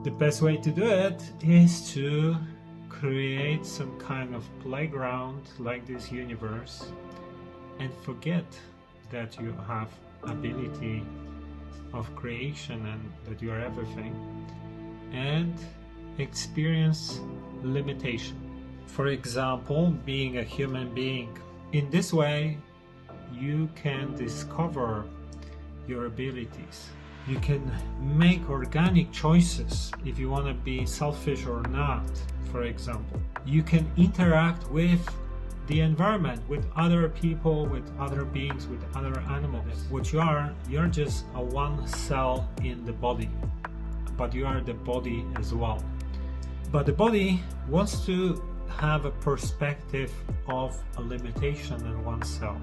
The best way to do it is to create some kind of playground like this universe and forget that you have ability of creation and that you are everything, and experience limitation. For example, being a human being. In this way, you can discover your abilities. You can make organic choices if you want to be selfish or not, for example. You can interact with the environment, with other people, with other beings, with other animals. What you are, you're just a one cell in the body, but you are the body as well. But the body wants to have a perspective of a limitation in one cell,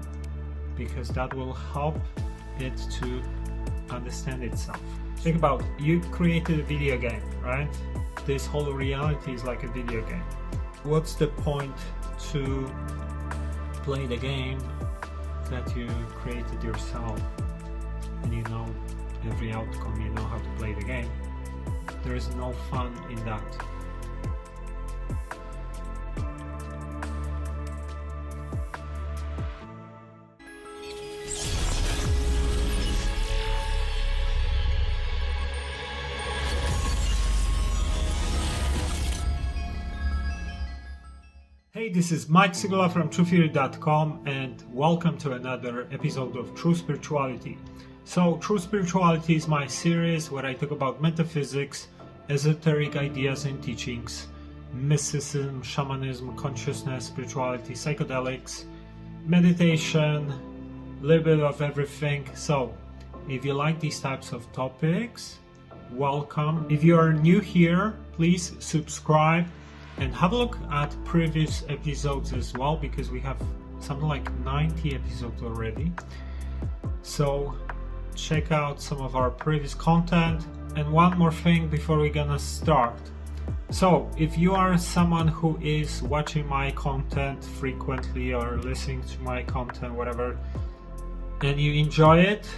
because that will help it to understand itself. Think about, you created a video game, right? This whole reality is like a video game. What's the point to play the game that you created yourself and you know every outcome, you know how to play the game? There is no fun in that. Hey, this is Mike Sigula from TrueTheory.com and welcome to another episode of True Spirituality. So, True Spirituality is my series where I talk about metaphysics, esoteric ideas and teachings, mysticism, shamanism, consciousness, spirituality, psychedelics, meditation, a little bit of everything. So, if you like these types of topics, welcome. If you are new here, please subscribe. And have a look at previous episodes as well, because we have something like 90 episodes already. So check out some of our previous content. And one more thing before we're gonna start. So if you are someone who is watching my content frequently or listening to my content, whatever, and you enjoy it,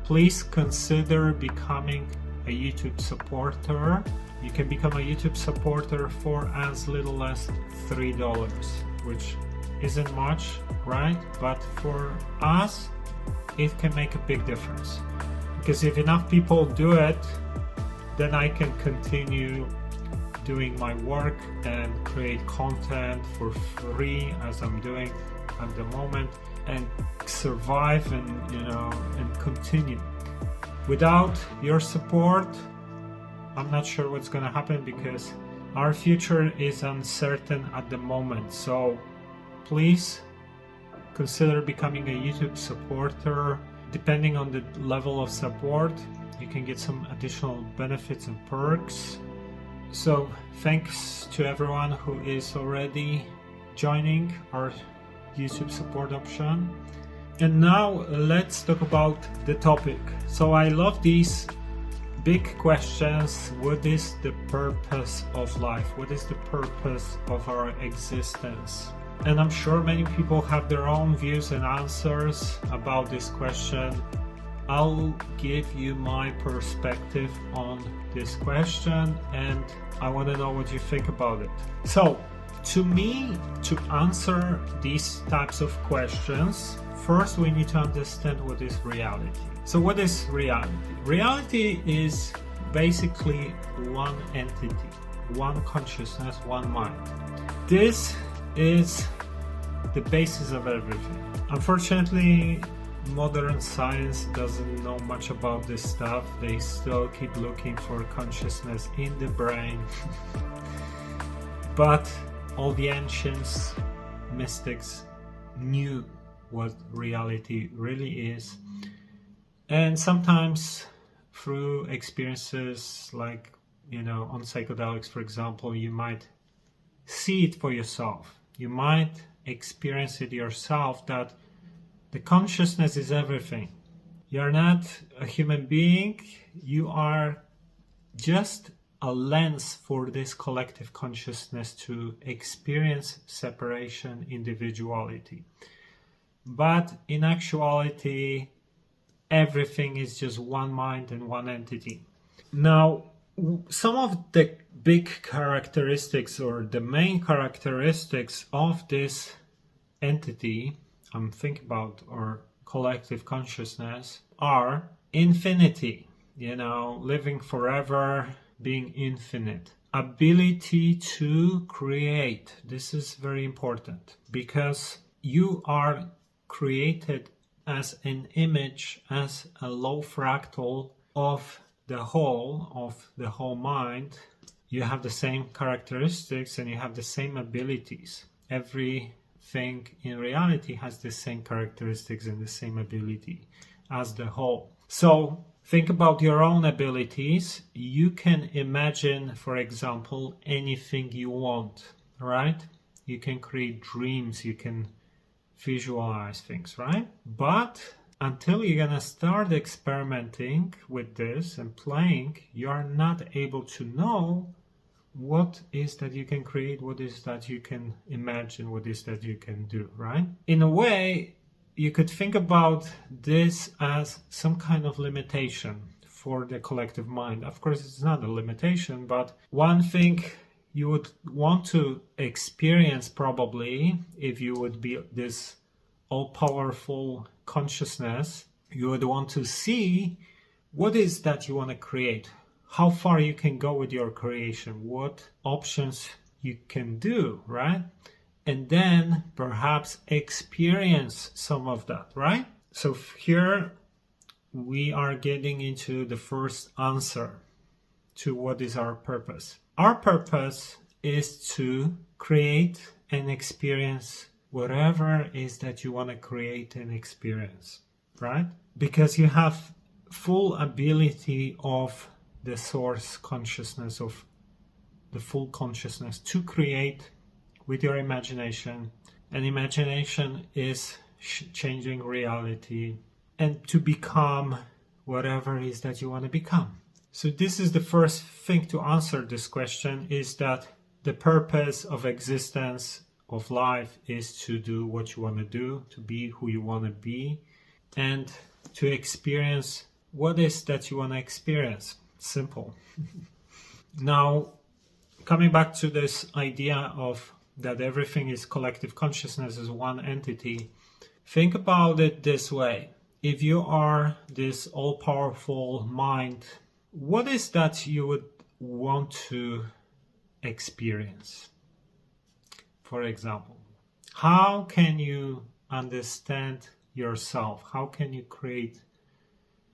please consider becoming a YouTube supporter. You can become a YouTube supporter for as little as $3, which isn't much, right? But for us, it can make a big difference. Because if enough people do it, then I can continue doing my work and create content for free as I'm doing at the moment, and survive and continue. Without your support, I'm not sure what's going to happen, because our future is uncertain at the moment. So please consider becoming a YouTube supporter. Depending on the level of support, you can get some additional benefits and perks. So thanks to everyone who is already joining our YouTube support option. And now let's talk about the topic. So I love these big questions. What is the purpose of life? What is the purpose of our existence? And I'm sure many people have their own views and answers about this question. I'll give you my perspective on this question, and I want to know what you think about it. So, to me, to answer these types of questions, first we need to understand what is reality. So what is reality? Reality is basically one entity, one consciousness, one mind. This is the basis of everything. Unfortunately, modern science doesn't know much about this stuff. They still keep looking for consciousness in the brain. But all the ancients, mystics knew what reality really is. And sometimes through experiences like, on psychedelics, for example, you might see it for yourself. You might experience it yourself, that the consciousness is everything. You're not a human being. You are just a lens for this collective consciousness to experience separation, individuality. But in actuality, everything is just one mind and one entity. Now, some of the big characteristics or the main characteristics of this entity I'm thinking about, or collective consciousness, are infinity, living forever, being infinite. Ability to create. This is very important because you are created as an image, as a low fractal of the whole mind. You have the same characteristics and you have the same abilities. Everything in reality has the same characteristics and the same ability as the whole. So think about your own abilities. You can imagine, for example, anything you want, right? You can create dreams, you can visualize things, right? But until you're gonna start experimenting with this and playing, you're not able to know what is that you can create, what is that you can imagine, what is that you can do, right? In a way, you could think about this as some kind of limitation for the collective mind. Of course, it's not a limitation, but one thing you would want to experience probably, if you would be this all-powerful consciousness, you would want to see what is that you want to create, how far you can go with your creation, what options you can do, right? And then perhaps experience some of that, right? So here we are getting into the first answer to what is our purpose. Our purpose is to create and experience whatever it is that you want to create and experience, right? Because you have full ability of the source consciousness, of the full consciousness to create with your imagination. And imagination is changing reality and to become whatever it is that you want to become. So this is the first thing to answer this question, is that the purpose of existence, of life, is to do what you want to do, to be who you want to be, and to experience what is that you want to experience. Simple. Now, coming back to this idea of that everything is collective consciousness, is one entity, think about it this way. If you are this all-powerful mind, what is that you would want to experience? For example, how can you understand yourself? How can you create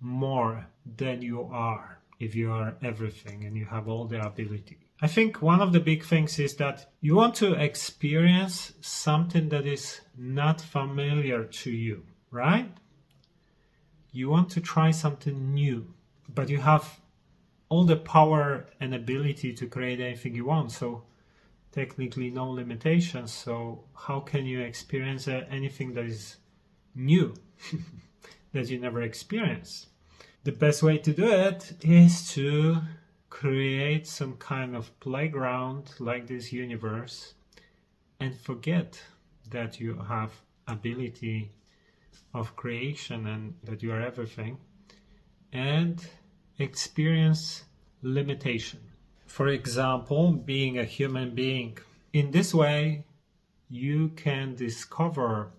more than you are if you are everything and you have all the ability? I think one of the big things is that you want to experience something that is not familiar to you, right? You want to try something new, but you have all the power and ability to create anything you want. So technically no limitations. So how can you experience anything that is new that you never experienced? The best way to do it is to create some kind of playground like this universe and forget that you have ability of creation and that you are everything, and experience limitation. For example, being a human being. In this way, you can discover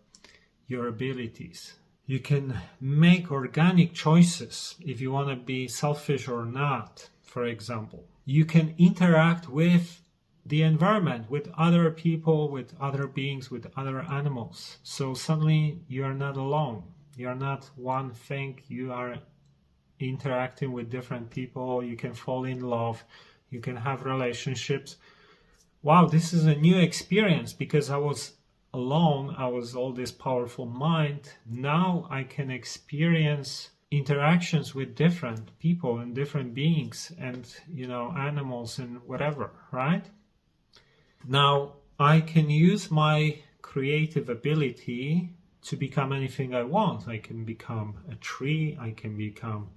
your abilities. You can make organic choices if you want to be selfish or not, for example. You can interact with the environment, with other people, with other beings, with other animals. So suddenly you are not alone. You are not one thing. You are interacting with different people. You can fall in love. You can have relationships. Wow, this is a new experience because I was alone. I was all this powerful mind. Now I can experience interactions with different people and different beings and, animals and whatever, right? Now I can use my creative ability to become anything I want. I can become a tree. I can become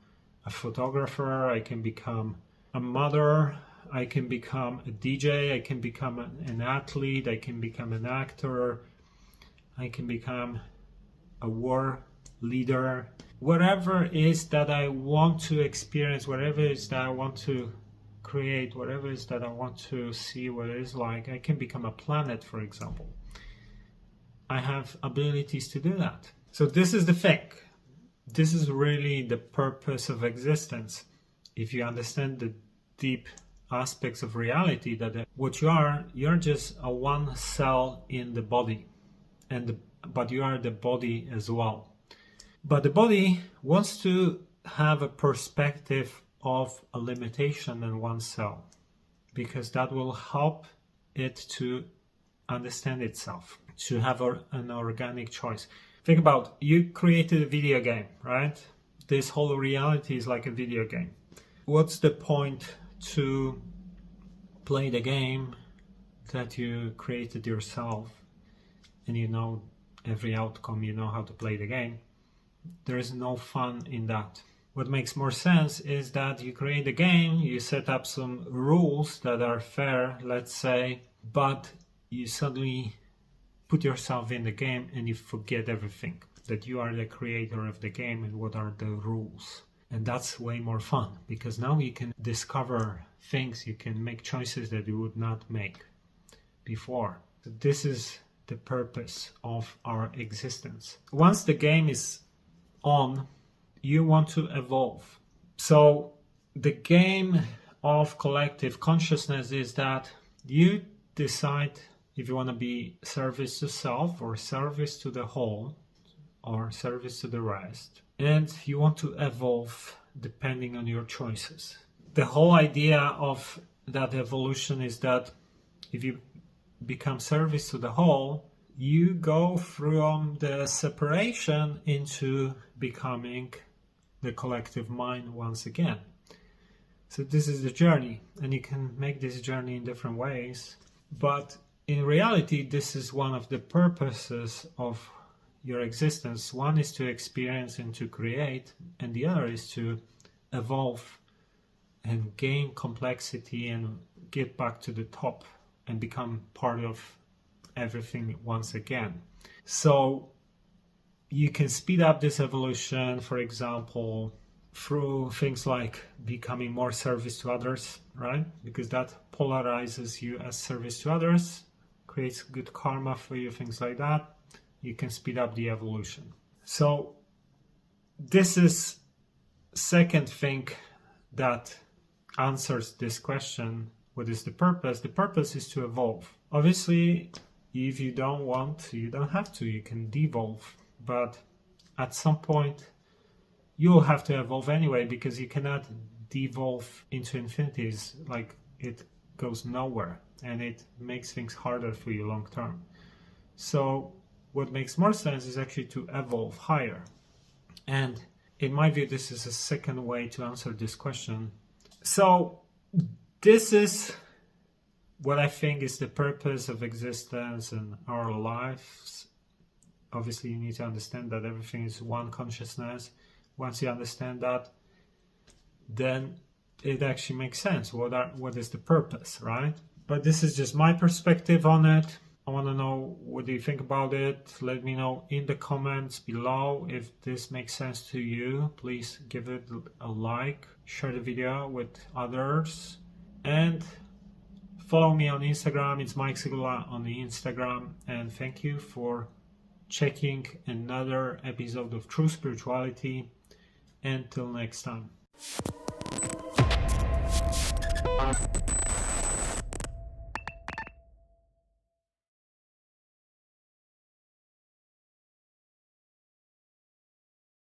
a photographer. I can become a mother. I can become a DJ. I can become an athlete. I can become an actor. I can become a war leader. Whatever it is that I want to experience, whatever it is that I want to create whatever it is that I want to see what it is like. I can become a planet, for example. I have abilities to do that. So this is the thing. This is really the purpose of existence. If you understand the deep aspects of reality, that what you're just a one cell in the body, but you are the body as well. But the body wants to have a perspective of a limitation in one cell, because that will help it to understand itself, to have an organic choice. Think about, you created a video game, right? This whole reality is like a video game. What's the point to play the game that you created yourself and you know every outcome, you know how to play the game? There is no fun in that. What makes more sense is that you create a game, you set up some rules that are fair, let's say, but you suddenly put yourself in the game and you forget everything, that you are the creator of the game and what are the rules. And that's way more fun, because now you can discover things, you can make choices that you would not make before. So this is the purpose of our existence. Once the game is on, you want to evolve. So the game of collective consciousness is that you decide if you want to be service to self or service to the whole or service to the rest, and you want to evolve depending on your choices. The whole idea of that evolution is that if you become service to the whole, you go from the separation into becoming the collective mind once again. So this is the journey, and you can make this journey in different ways, but in reality this is one of the purposes of your existence. One is to experience and to create, and the other is to evolve and gain complexity and get back to the top and become part of everything once again. So you can speed up this evolution, for example, through things like becoming more service to others, right? Because that polarizes you as service to others, creates good karma for you, things like that. You can speed up the evolution. So this is second thing that answers this question, what is the purpose? The purpose is to evolve. Obviously, if you don't want, you don't have to, you can devolve. But at some point, you'll have to evolve anyway, because you cannot devolve into infinities. Like, it goes nowhere, and it makes things harder for you long term. So what makes more sense is actually to evolve higher. And in my view, this is a second way to answer this question. So this is what I think is the purpose of existence and our lives. Obviously, you need to understand that everything is one consciousness. Once you understand that, then it actually makes sense. What is the purpose, right? But this is just my perspective on it. I want to know, what do you think about it? Let me know in the comments below. If this makes sense to you, please give it a like, share the video with others, and follow me on Instagram. It's Mike Sigula on the Instagram. And thank you for checking another episode of True Spirituality. Until next time.